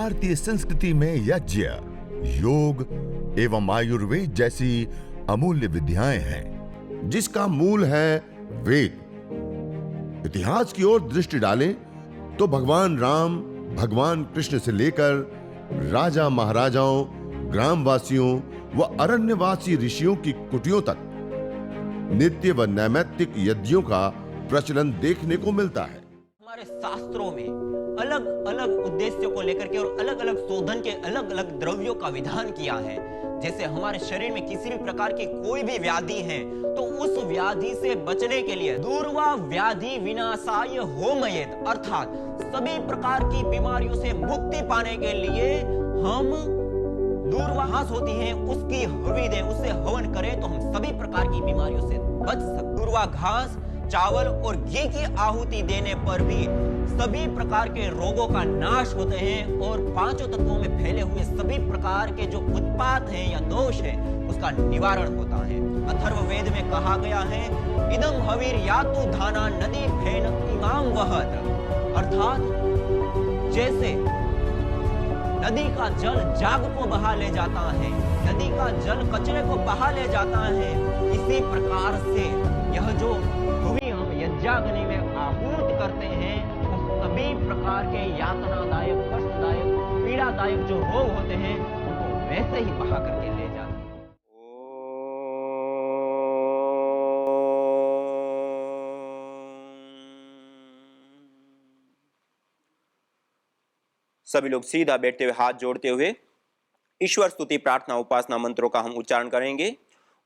भारतीय संस्कृति में यज्ञ, योग एवं आयुर्वेद जैसी अमूल्य विद्याएं हैं, जिसका मूल है वेद। इतिहास की ओर दृष्टि डालें तो भगवान राम, भगवान कृष्ण से लेकर राजा महाराजाओं, ग्रामवासियों व अरण्यवासी ऋषियों की कुटियों तक नित्य व नैमित्तिक यज्ञों का प्रचलन देखने को मिलता है। हमारे शास्त्रों में अलग अलग उद्देश्यों को लेकर के और अलग अलग शोधन के अलग अलग द्रव्यों का विधान किया है। जैसे हमारे शरीर में किसी भी प्रकार की कोई भी व्याधि है तो उस व्याधि से बचने के लिए दूरवा व्याधि विनाशाय होमयेत, अर्थात सभी प्रकार की बीमारियों से मुक्ति पाने के लिए हम दूरवा घास होती है उसकी हवि दें, उससे हवन करें तो हम सभी प्रकार की बीमारियों से बच सकते। दूरवा घास, चावल और घी की आहुति देने पर भी सभी प्रकार के रोगों का नाश होते हैं और पांचों तत्वों में फैले हुए सभी प्रकार के जो उत्पात हैं या दोष हैं उसका निवारण होता है। अथर्ववेद में कहा गया है, इदम हवीर यातु धाना नदी फेन इमाम वहत, अर्थात जैसे नदी का जल जाग को बहा ले जाता है, नदी का जल कचरे को बहा ले जाता है, इसी प्रकार से यह जो भूमि हम यज्ञाग्नि में आहूत करते हैं वो सभी प्रकार के यातनादायक, कष्टदायक, पीड़ादायक जो रोग होते हैं उनको वैसे ही बहा करके ले जाते हैं। सभी लोग सीधा बैठते हुए हाथ जोड़ते हुए ईश्वर स्तुति प्रार्थना उपासना मंत्रों का हम उच्चारण करेंगे।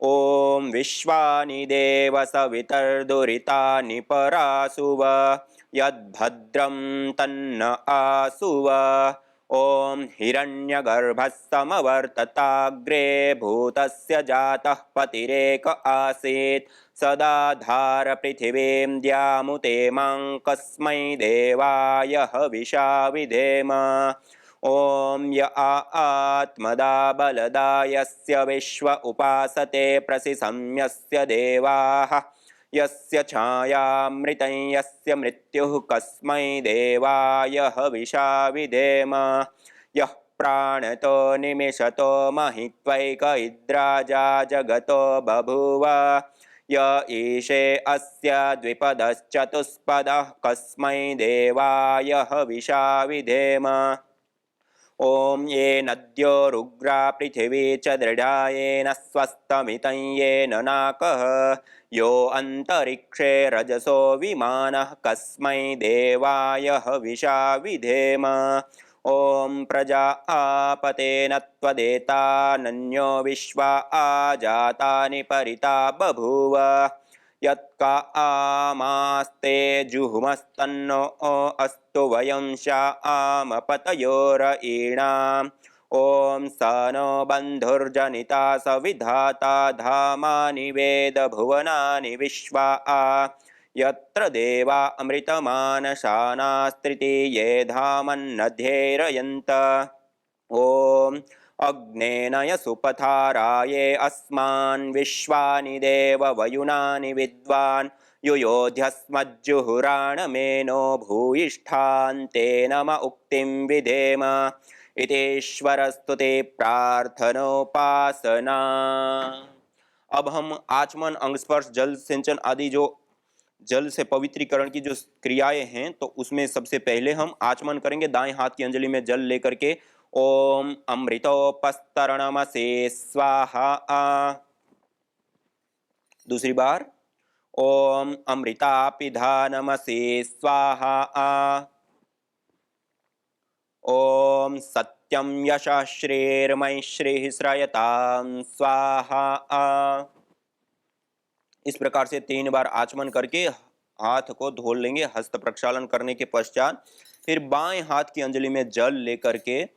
ओम विश्वानि देव सवितर्दुरितानि परासुव यद्भद्रं तन्न आसुव। ओम हिरण्यगर्भस्समवर्तताग्रे भूतस्य जातः पतिरेक आसीत् सदाधार पृथिवीं द्यामुते मां कस्मै देवाय हविषा विधेम। ओम य आत्मदा बलदा यस्य विश्व उपासते प्रसिसंयस्य देवाः यस्य छायामृतं यस्य मृत्युः कस्मै देवाय हविषा विधेम। यः प्राणतो निमिषतो महित्वैक इद्राजा जगतो बभूव य ईशे अस्य द्विपदश्चतुष्पदः कस्मै देवाय हविषा विधेम। ओम ये नद्यो रुग्रा पृथिवी च दृढ़ा येन स्वस्तमितं येन नाकः यो अंतरिक्षे रजसो विमानः कस्मै देवाय हविषा विधेम। ओम प्रजा आपतेन त्वदेतानन्यो विश्वा आजातानि परिता बभूव यत्का आमास्ते जुहुमस्तन्नो अस्तु वयं शा आमपतयोर ईणाम्। ओम स नो बन्धुर्जनिता सविधाता धामानि वेद भुवनानि विश्वा यत्र देवा अमृतमानशानास्त्रितीये धामन्नध्येरयन्त। ओम अग्नेनय सुपथाराये अस्मान् विश्वानि देव वयुनानि विद्वान् युयोध्यस्मज्जुहुराणमेनो भूयिष्ठान् तेन म उक्तिं विधेम। इतेश्वर स्तुते प्रार्थनोपासना। अब हम आचमन, अंगस्पर्श, जल सिंचन आदि जो जल से पवित्रीकरण की जो क्रियाएं हैं तो उसमें सबसे पहले हम आचमन करेंगे। दाएं हाथ की अंजलि में जल लेकर के ओम अमृतोपस्तरणमसे स्वाहा। दूसरी बार ओम अमृतापिधानमसे स्वाहा। ओम सत्यम यशः श्रीर्मयि श्रीः श्रयतां स्वाहा। इस प्रकार से 3 बार आचमन करके हाथ को धो लेंगे। हस्त प्रक्षालन करने के पश्चात फिर बाएं हाथ की अंजलि में जल लेकर के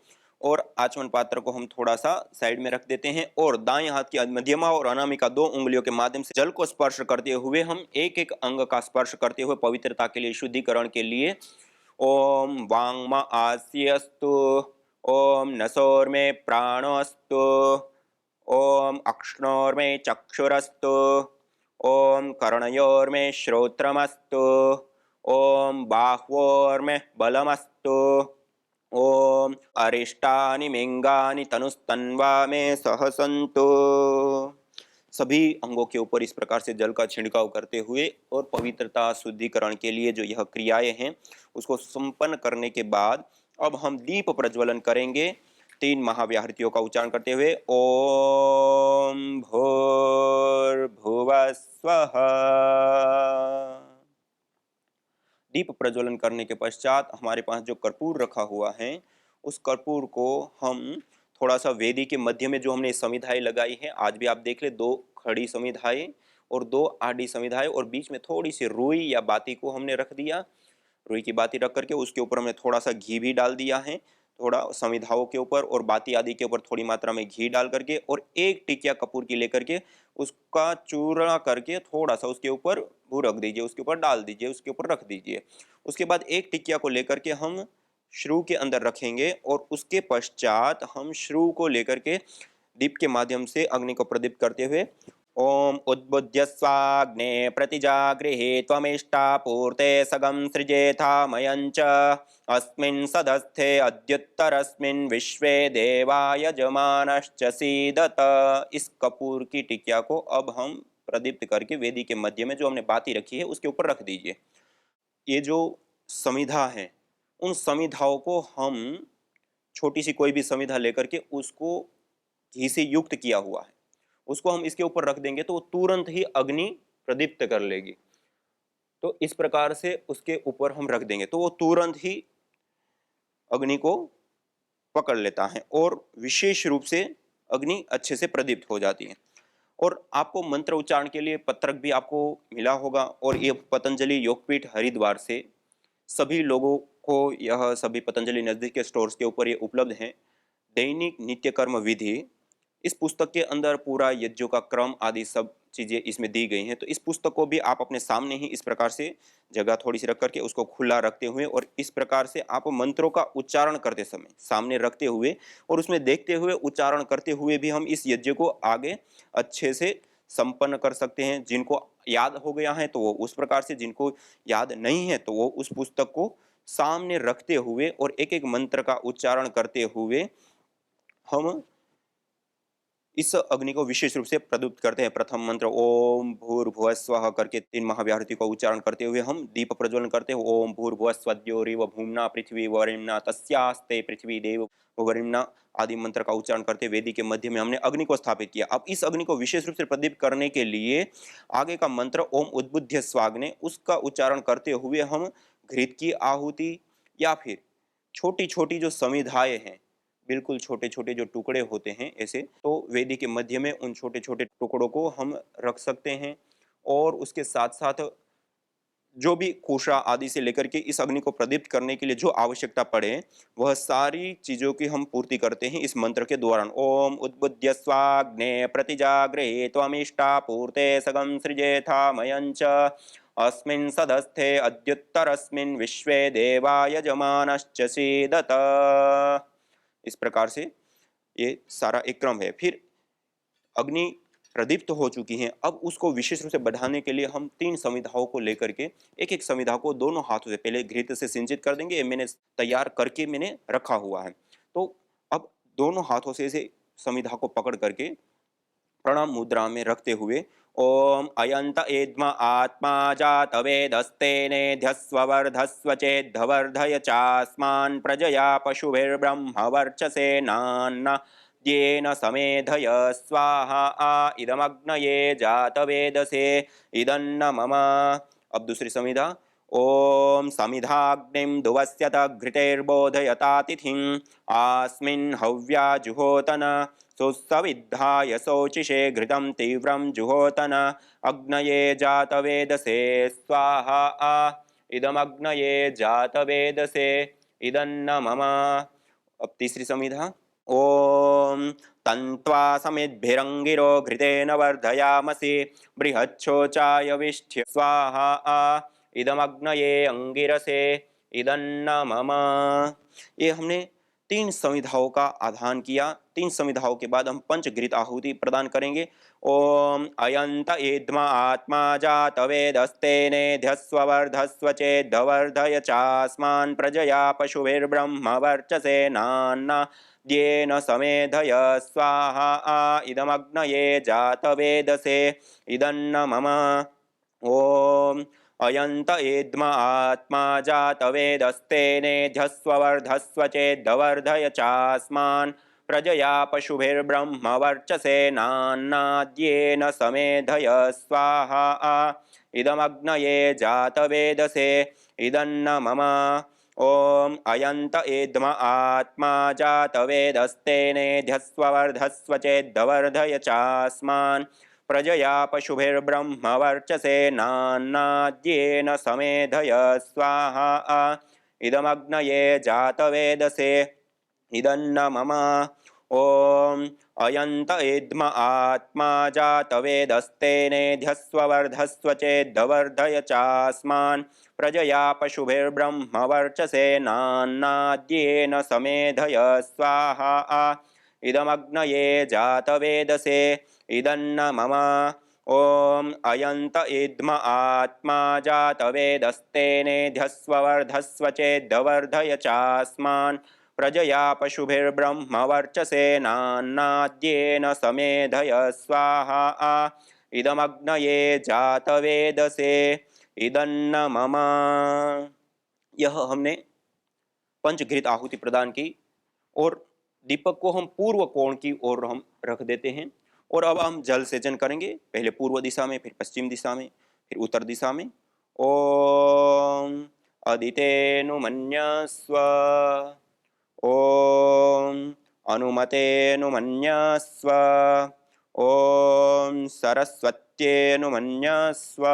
और आचमन पात्र को हम थोड़ा सा साइड में रख देते हैं और दाएं हाथ की मध्यमा और अनामिका 2 उंगलियों के माध्यम से जल को स्पर्श करते हुए हम एक एक अंग का स्पर्श करते हुए पवित्रता के लिए, शुद्धिकरण के लिए ओम वांग्म आस्यस्तु, ओम नसोर्मे प्राणोस्तु, ओम अक्ष्णोर्मे चक्षुरस्तु, ओम कर्णयोर्मे श्रोत्रमस्तु, ओम बाह्वोर्मे बलमस्तु, ओम अरिष्टानि मिंगानि तनुस्तन्वा में सहसंतो। सभी अंगों के ऊपर इस प्रकार से जल का छिड़काव करते हुए और पवित्रता शुद्धिकरण के लिए जो यह क्रियाएं हैं उसको संपन्न करने के बाद अब हम दीप प्रज्वलन करेंगे 3 महाव्याहृतियों का उच्चारण करते हुए ओम भूर्भुवः स्वः। दीप प्रज्वलन करने के पश्चात हमारे पास जो कर्पूर रखा हुआ है उस कर्पूर को हम थोड़ा सा वेदी के मध्य में जो हमने समिधाएं लगाई है, आज भी आप देख ले 2 खड़ी समिधाएं और 2 आड़ी समिधाएं और बीच में थोड़ी सी रुई या बाती को हमने रख दिया। रुई की बाती रख करके उसके ऊपर हमने थोड़ा सा घी भी डाल दिया है, थोड़ा समिधाओं के ऊपर और बाती आदि के ऊपर थोड़ी मात्रा में घी डाल करके और एक टिकिया कपूर की लेकर के उसका चूर्ण करके थोड़ा सा उसके ऊपर वो रख दीजिए, उसके ऊपर डाल दीजिए, उसके ऊपर रख दीजिए। उसके बाद एक टिकिया को लेकर के हम श्रु के अंदर रखेंगे और उसके पश्चात हम श्रु को लेकर के दीप के माध्यम से अग्नि को प्रदीप्त करते हुए ओम उद्बुद्ध्य स्वाग्ने प्रतिजागृहे त्वमिष्टा पूर्ते सगं सृजेथा मयञ्च अस्मिन् सदस्थे अद्युत्तरस्मिन् विश्वे देवा यजमानश्च सीदत। इस कपूर की टिकिया को अब हम प्रदीप्त करके वेदी के मध्य में जो हमने बाती रखी है उसके ऊपर रख दीजिए। ये जो समिधा है उन समिधाओं को हम छोटी सी कोई भी समिधा लेकर के उसको घी से युक्त किया हुआ है उसको हम इसके ऊपर रख देंगे तो वो तुरंत ही अग्नि प्रदीप्त कर लेगी। तो इस प्रकार से उसके ऊपर हम रख देंगे तो वो तुरंत ही अग्नि को पकड़ लेता है और विशेष रूप से अग्नि अच्छे से प्रदीप्त हो जाती है। और आपको मंत्र उच्चारण के लिए पत्रक भी आपको मिला होगा और ये पतंजलि योगपीठ हरिद्वार से सभी लोगों को यह सभी पतंजलि नजदीक के स्टोर्स के ऊपर ये उपलब्ध हैं। दैनिक नित्य कर्म विधि इस पुस्तक के अंदर पूरा यज्ञों का क्रम आदि सब चीजें इसमें दी गई हैं। तो इस पुस्तक को भी आप अपने सामने ही इस प्रकार से जगह थोड़ी सी रख करके उसको खुला रखते हुए और इस प्रकार से आप मंत्रों का उच्चारण करते समय सामने रखते हुए और उसमें देखते हुए उच्चारण करते हुए भी हम इस यज्ञ को आगे अच्छे से संपन्न कर सकते हैं। जिनको याद हो गया है तो वो उस प्रकार से, जिनको याद नहीं है तो वो उस पुस्तक को सामने रखते हुए और एक एक मंत्र का उच्चारण करते हुए हम इस अग्नि को विशेष रूप से प्रदीप्त करते हैं। प्रथम मंत्र ओम भूर्भुवः स्वः करके 3 महाव्याहृति का उच्चारण करते हुए हम दीप प्रज्वलन करते हैं। ओम भूर्भुवः स्वद्योरिव भूम्ना पृथ्वी वरिम्ना तस्यास्ते पृथ्वी देव वरिम्ना आदि मंत्र का उच्चारण करते वेदी के मध्य में हमने अग्नि को स्थापित किया। अब इस अग्नि को विशेष रूप से प्रदीप्त करने के लिए आगे का मंत्र ओम उद्बुद्ध्य स्वाग्ने उसका उच्चारण करते हुए हम घृत की आहुति या फिर छोटी छोटी जो समिधाएं हैं, बिल्कुल छोटे छोटे जो टुकड़े होते हैं ऐसे, तो वेदी के मध्य में उन छोटे छोटे टुकड़ों को हम रख सकते हैं। और उसके साथ साथ जो भी कुशा आदि से लेकर के इस अग्नि को प्रदीप्त करने के लिए जो आवश्यकता पड़े वह सारी चीजों की हम पूर्ति करते हैं इस मंत्र के दौरान। ओम उद्बुद्ध्य स्वाग्ने प्रतिजागृहे त्वमिष्टा पूर्ते सगं सृजेथा मयञ्च अस्मिन् सदस्थे अद्युत्तरस्मिन् विश्वे देवा यजमानश्च सीदत। इस प्रकार से ये सारा एक क्रम है। फिर अग्नि प्रदीप्त हो चुकी हैं, अब उसको विशेष रूप से बढ़ाने के लिए हम 3 समिधाओं को लेकर के एक एक समिधा को दोनों हाथों से पहले घृत से सिंचित कर देंगे। ये मैंने तैयार करके मैंने रखा हुआ है। तो अब दोनों हाथों से इसे समिधा को पकड़ करके प्रणाम मुद्रा में रखते हुए ओम अयंत एद्म आत्मा जात वेदस्तेनेध्यस्व वर्धस्व चेद्धवर्धय चास्मान् प्रजया पशुभिर्ब्रह्म वर्चसे नान्ना येन समेधय स्वाहा आ इदमग्नये जात वेदसे इदन्न मम। अब दूसरी समिधा ओम समिधाग्निं दुवस्यत घृतेर्बोधयतातिथिं आस्मिन् हव्या जुहोतन सुसविद्धाय शोचिषे घृतं तीव्रं जुहोतन अग्नये जातवेदसे स्वाहा आ इदमग्नये जातवेदसे इदन्न मम। अब तीसरी समिधा ओम तन्त्वा समिद्भिरंगिरो घृतेन वर्धयामसि बृहच्छोचाय विष्ठ्य स्वाहा आ इदमग्नये अंगिरसे इदन्न मम। ये हमने 3 समिधाओं का आधान किया 3 समिधाओं के बाद हम पंचघृत आहुति प्रदान करेंगे। ओम अयंत ईद्म आत्मा जात वेदस्तेने ध्यस्वर्धस्व चेद्धवर्धय चास्मान् प्रजया पशुभिर्ब्रह्म वर्चसे नान्ना येन समेधय स्वाहा इदमग्नये जात वेदसे इदन्न मम। ओम अयंत ईद्म आत्मा जात वेदस्तेने ध्यस्वर्धस्व चेद्धवर्धय चास्मान् प्रजया पशुभिर्ब्रह्म वर्चसे नान्नाद्येन समेधय स्वाहा इदमग्नये जात वेदसे इदन्न मम। ओम अयंत ईद्म आत्मा जात वेदस्तेने ध्यस्वर्धस्व चेद्धवर्धय चास्मान् प्रजया पशुभिर्ब्रह्म वर्चसे नान्नाद्येन समेधय स्वाहा इदमग्नये जात वेदसे इदन्न मम। ओम अयंत ईद्म आत्मा जात वेदस्तेने ध्यस्वर्धस्व चेद्धवर्धय चास्मान् प्रजया पशुभिर्ब्रह्म वर्चसे नान्नाद्येन समेधय स्वाहा इदमग्नये जात वेदसे इदन्न मम। ओम अयंत ईद्म आत्मा जात वेदस्तेने ध्यस्वर्धस्व चेद्धवर्धय चास्मान् प्रजया पशुभिर्ब्रह्म वर्चसे नान्नाद्येन समेधय स्वाहा इदमग्नये जात वेदसे इदन्न मम। यह हमने पंचघृत आहुति प्रदान की और दीपक को हम पूर्व कोण की ओर हम रख देते हैं। और अब हम जल सेचन करेंगे, पहले पूर्व दिशा में, फिर पश्चिम दिशा में, फिर उत्तर दिशा में। ओम अदितेनुमन्यस्व ओम अनुमतेनुमन्यस्व ओम सरस्वत्येनुमन्यस्व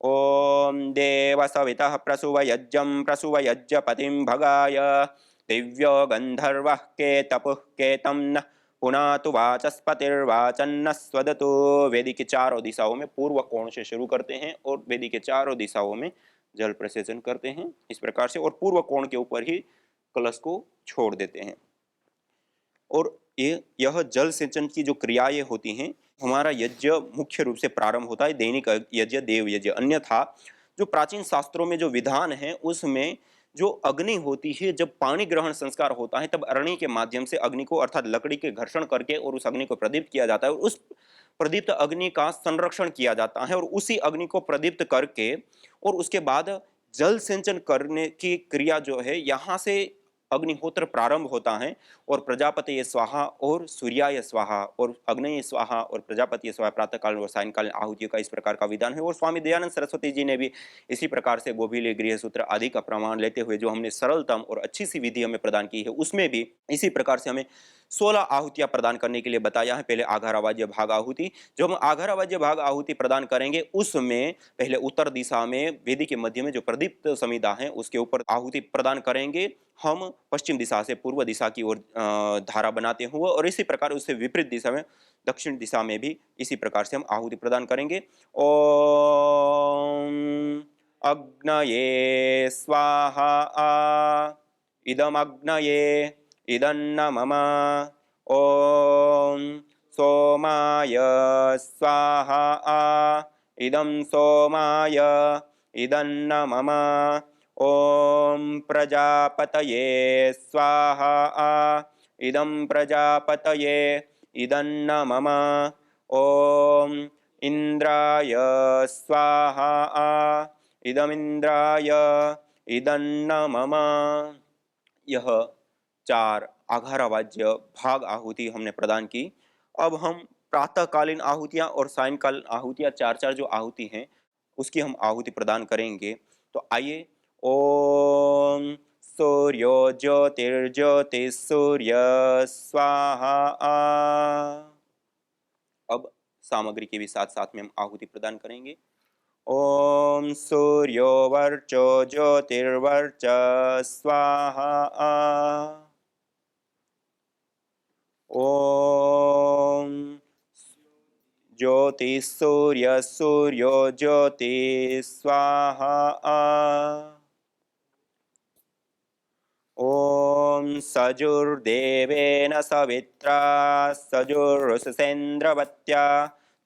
ओम देवसवितः प्रसुवयज्ञं प्रसुवयज्ञपतिं भगाय दिव्यो गंधर्वः केतपुः केतं नः पुनातु वाचस्पतिर्वाचन्न स्वदतु। वेदी की चारों दिशाओं में पूर्व कोण से शुरू करते हैं और वेदी के चारों दिशाओं में जल प्रसेचन करते हैं इस प्रकार से, और पूर्व कोण के ऊपर ही कलश को छोड़ देते हैं। और यह जल सेचन की जो क्रियाएं होती हैं, हमारा यज्ञ मुख्य रूप से प्रारंभ होता है दैनिक यज्ञ, देव यज्ञ। अन्यथा जो प्राचीन शास्त्रों में जो विधान है उसमें जो अग्नि होती है, जब पानी ग्रहण संस्कार होता है तब अरणि के माध्यम से अग्नि को अर्थात लकड़ी के घर्षण करके और उस अग्नि को प्रदीप्त किया जाता है और उस प्रदीप्त अग्नि का संरक्षण किया जाता है और उसी अग्नि को प्रदीप्त करके और उसके बाद जल सिंचन करने की क्रिया जो है यहाँ से अग्निहोत्र प्रारंभ होता है। और प्रजापति स्वाहा और सूर्याय स्वाहा और अग्नि स्वाहा और प्रजापति स्वाहा प्रातःकाल और सायंकालीन आहुतियों का इस प्रकार का विधान है। और स्वामी दयानंद सरस्वती जी ने भी इसी प्रकार से गोभिले गृह सूत्र आदि का प्रमाण लेते हुए जो हमने सरलतम और अच्छी सी विधि हमें प्रदान की है उसमें भी इसी प्रकार से हमें 16 आहुतियां प्रदान करने के लिए बताया है। पहले आघारावाज्य भाग आहुति, जो हम आघारावाज्य भाग आहुति प्रदान करेंगे उसमें पहले उत्तर दिशा में वेदी के मध्य में जो प्रदीप्त समिधा है उसके ऊपर आहुति प्रदान करेंगे हम पश्चिम दिशा से पूर्व दिशा की ओर धारा बनाते हुए, और इसी प्रकार उससे विपरीत दिशा में दक्षिण दिशा में भी इसी प्रकार से हम आहुति प्रदान करेंगे। ओम अग्नये स्वाहा इदमग्नये इदन्न मम। ओम सोमाय स्वाहा इदं सोमाय इदन्न मम। ओम प्रजापतये स्वाहा इदं प्रजापतये इदन्न मम। ओम इंद्राय स्वाहा इदमिंद्राय इदन्न मम। यह 4 आघारावाज्य भाग आहुति हमने प्रदान की। अब हम प्रातःकालीन आहुतियां और सायंकालीन आहुतियां 4-4 जो आहुति हैं उसकी हम आहुति प्रदान करेंगे। तो आइए, ओम सूर्यो ज्योतिर्ज्योतिसूर्य स्वाहा। अब सामग्री के भी साथ साथ में हम आहुति प्रदान करेंगे। ओम सूर्यो वर्चो ज्योतिर्वर्च स्वाहा। ओम ज्योति सूर्य सूर्यो ज्योति स्वाहा। ओम सजुर्देवेन सवित्रा सजुर्वसुसेन्द्रवत्या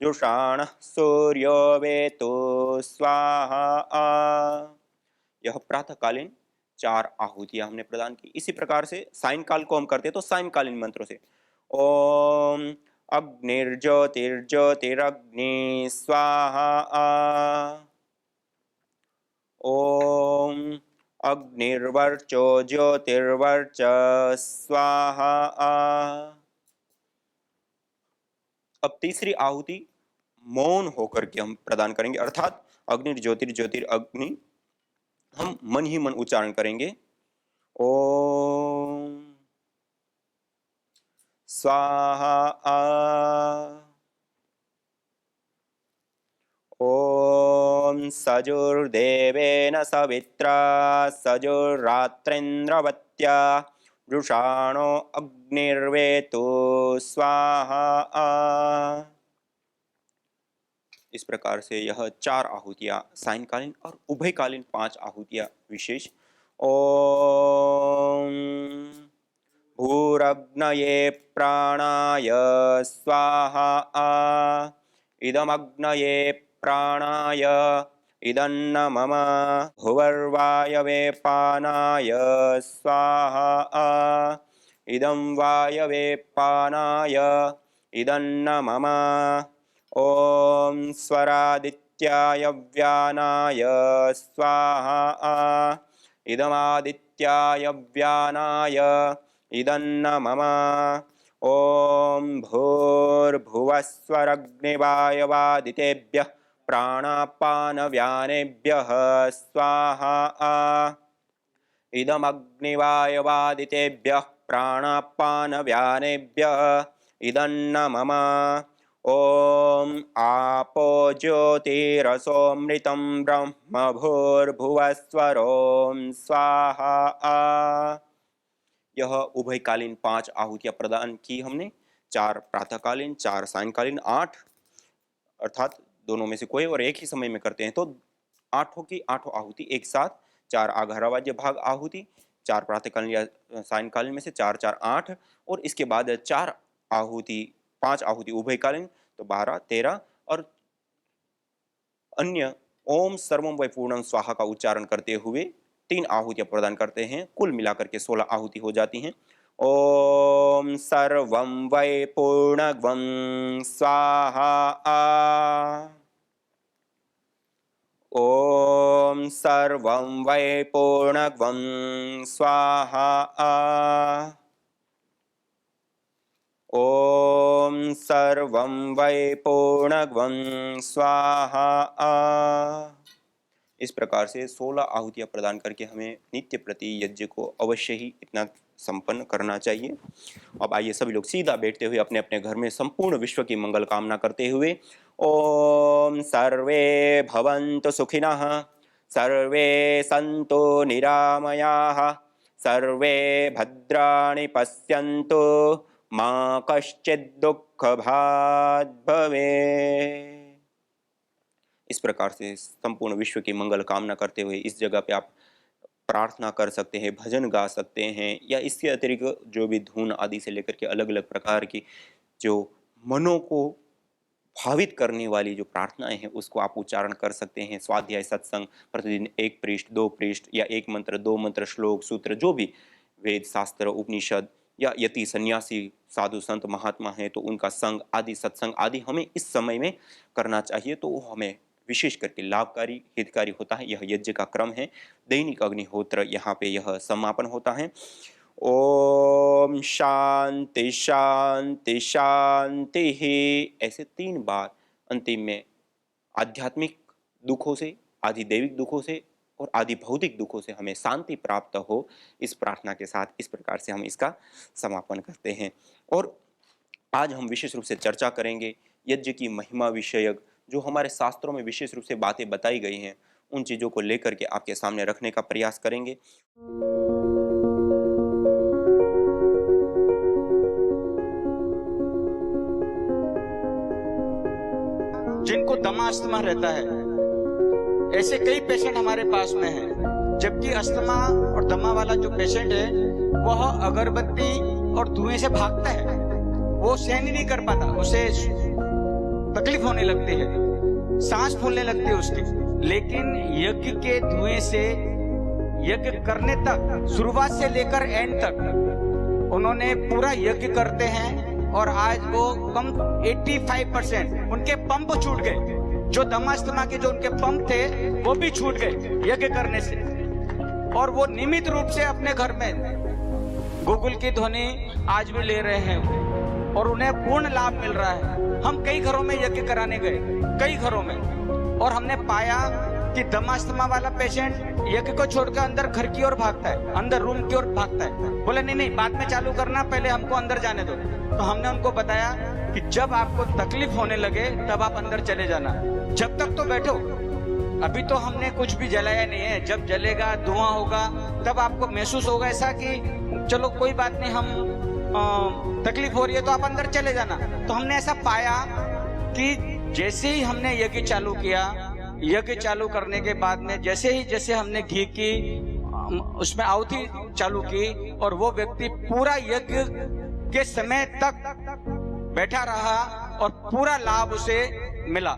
जुषाणः सूर्यो वेतो स्वाहा। यह प्रातःकालीन 4 आहुतियां हमने प्रदान की। इसी प्रकार से सायंकाल को हम करते तो सायंकालीन मंत्रों से ओम अग्निर्ज्योतिर्ज्योतिरग्नि स्वाहा, ओम अग्निर्वर्चो ज्योतिर्वर्च स्वाहा। अब तीसरी आहुति मौन होकर के हम प्रदान करेंगे, अर्थात अग्निर्ज्योतिर्ज्योतिरग्नि हम मन ही मन उच्चारण करेंगे। ओम स्वाहा, ओम सजुर्देवेन सवित्रा सजुर्रात्रेन्द्रवत्या वृषाणो अग्निर्वेतो स्वाहा। इस प्रकार से यह 4 आहुतियां सायंकालीन और उभयकालीन 5 आहुतियां विशेष। ओम भूरग्नये प्राणाय स्वाहा, इदमग्नये प्राणाय इदन्न मम, भुवर्वायवे पानाय स्वाहा, इदं वायवे पानाय इदन्न मम। ओम स्वरादित्याय व्यानाय स्वाहा, इदमादित्याय व्यानाय इदन्न मम। ओम भूर्भुवस्वरग्निवायवादितेभ्यः प्राणापानव्यानेभ्यः स्वाहा, इदमग्निवायवादितेभ्यः प्राणापानव्यानेभ्यः इदन्न मम। ओम आपो ज्योतिरसोमृतं ब्रह्म भूर्भुवस्वरों स्वाहा। यह उभयकालीन 5 आहुतियां प्रदान की हमने, 4 प्रातःकालीन, 4 सायंकालीन, 8 अर्थात दोनों में से कोई और एक ही समय में करते हैं तो 8 की 8 आहुति एक साथ, 4 आघारावाज्य भाग आहुति, 4 प्रातःकालीन या सायंकालीन में से 4 4 8, और इसके बाद 4 आहुति 5 आहुति उभयकालीन तो 12 13, और अन्य ओम सर्वम वै पूर्णम स्वाहा का उच्चारण करते हुए 3 आहुतियां प्रदान करते हैं। कुल मिलाकर के 16 आहुति हो जाती हैं। ओम सर्वं वै पूर्णगं स्वाहा, ओम सर्वं वै पूर्णगं स्वाहा, ओम सर्वं वै पूर्णगं स्वाहा। इस प्रकार से 16 आहुतियां प्रदान करके हमें नित्य प्रति यज्ञ को अवश्य ही इतना संपन्न करना चाहिए। अब आइए सभी लोग सीधा बैठते हुए अपने अपने घर में संपूर्ण विश्व की मंगल कामना करते हुए ओम सर्वे भवन्तु सुखिनः, सर्वे सन्तु निरामयाः, सर्वे भद्राणि पश्यन्तु, मा कश्चित् दुःखभाग् भवेत्। इस प्रकार से संपूर्ण विश्व की मंगल कामना करते हुए इस जगह पे आप प्रार्थना कर सकते हैं, भजन गा सकते हैं, या इसके अतिरिक्त जो भी धुन आदि से लेकर के अलग अलग प्रकार की जो मनों को भावित करने वाली जो प्रार्थनाएं हैं उसको आप उच्चारण कर सकते हैं। स्वाध्याय सत्संग प्रतिदिन 1 पृष्ठ 2 पृष्ठ या 1 मंत्र 2 मंत्र श्लोक सूत्र जो भी वेद शास्त्र उपनिषद या यति सन्यासी साधु संत महात्मा हैं तो उनका संग आदि सत्संग आदि हमें इस समय में करना चाहिए, तो वो हमें विशेष करके लाभकारी हितकारी होता है। यह यज्ञ का क्रम है। दैनिक अग्निहोत्र यहाँ पे यह समापन होता है। ओम शांति शांति शांति ही, ऐसे 3 बार अंतिम में आध्यात्मिक दुखों से, आदि दैविक दुखों से और आदि भौतिक दुखों से हमें शांति प्राप्त हो, इस प्रार्थना के साथ इस प्रकार से हम इसका समापन करते हैं। और आज हम विशेष रूप से चर्चा करेंगे यज्ञ की महिमा विषयक जो हमारे शास्त्रों में विशेष रूप से बातें बताई गई हैं, उन चीज़ों को लेकर के आपके सामने रखने का प्रयास करेंगे। जिनको दमा अस्थमा रहता है, ऐसे कई पेशेंट हमारे पास में हैं, जबकि अस्थमा और दमा वाला जो पेशेंट है वह अगरबत्ती और धुएं से भागता है, वो सहन ही नहीं कर पाता, उसे तकलीफ होने लगती है, सांस फूलने लगती है उसकी। लेकिन यज्ञ के धुएं से यज्ञ करने तक, शुरुआत से लेकर एंड तक उन्होंने पूरा यज्ञ करते हैं। और आज वो कम 85% उनके पंप छूट गए, जो दमास्तमा के जो उनके पंप थे वो भी छूट गए यज्ञ करने से। और वो नियमित रूप से अपने घर में गूगल की ध्वनि आज भी ले रहे हैं और उन्हें पूर्ण लाभ मिल रहा है। हम कई घरों में यज्ञ कराने गए, कई घरों में, और हमने पाया कि दमास्तमा वाला पेशेंट यज्ञ को छोड़कर अंदर घर की ओर भागता है, अंदर रूम की ओर भागता है। बोले नहीं, बाद में चालू करना, पहले हमको अंदर जाने दो। तो हमने उनको बताया कि जब आपको तकलीफ होने लगे तब आप अंदर चले जाना, जब तक तो बैठो, अभी तो हमने कुछ भी जलाया नहीं है। जब जलेगा, धुआं होगा, तब आपको महसूस होगा ऐसा कि चलो कोई बात नहीं, हम तकलीफ हो रही है तो आप अंदर चले जाना। तो हमने ऐसा पाया कि जैसे ही हमने यज्ञ चालू किया, यज्ञ चालू करने के बाद में जैसे हमने घी की उसमें आहुति चालू की, और वो व्यक्ति पूरा यज्ञ के समय तक बैठा रहा और पूरा लाभ उसे मिला।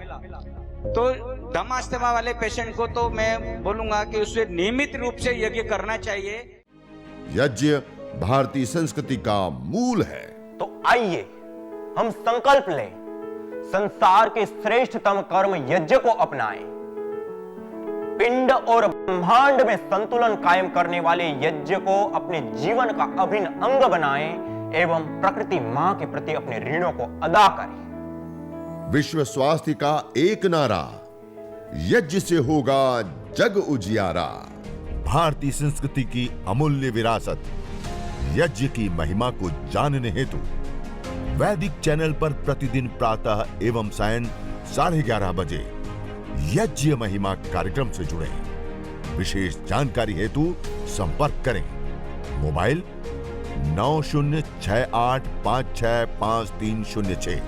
तो दमास्तमा वाले पेशेंट को तो मैं बोलूंगा कि उसे नियमित रूप से यज्ञ करना चाहिए। यज्ञ भारतीय संस्कृति का मूल है। तो आइए हम संकल्प लें, संसार के श्रेष्ठतम कर्म यज्ञ को अपनाएं, पिंड और ब्रह्मांड में संतुलन कायम करने वाले यज्ञ को अपने जीवन का अभिन्न अंग बनाएं एवं प्रकृति मां के प्रति अपने ऋणों को अदा करें। विश्व स्वास्थ्य का एक नारा, यज्ञ से होगा जग उजियारा। भारतीय संस्कृति की अमूल्य विरासत यज्ञ की महिमा को जानने हेतु वैदिक चैनल पर प्रतिदिन प्रातः एवं सायं 11:30 बजे यज्ञ महिमा कार्यक्रम से जुड़े। विशेष जानकारी हेतु संपर्क करें। मोबाइल 9068565306।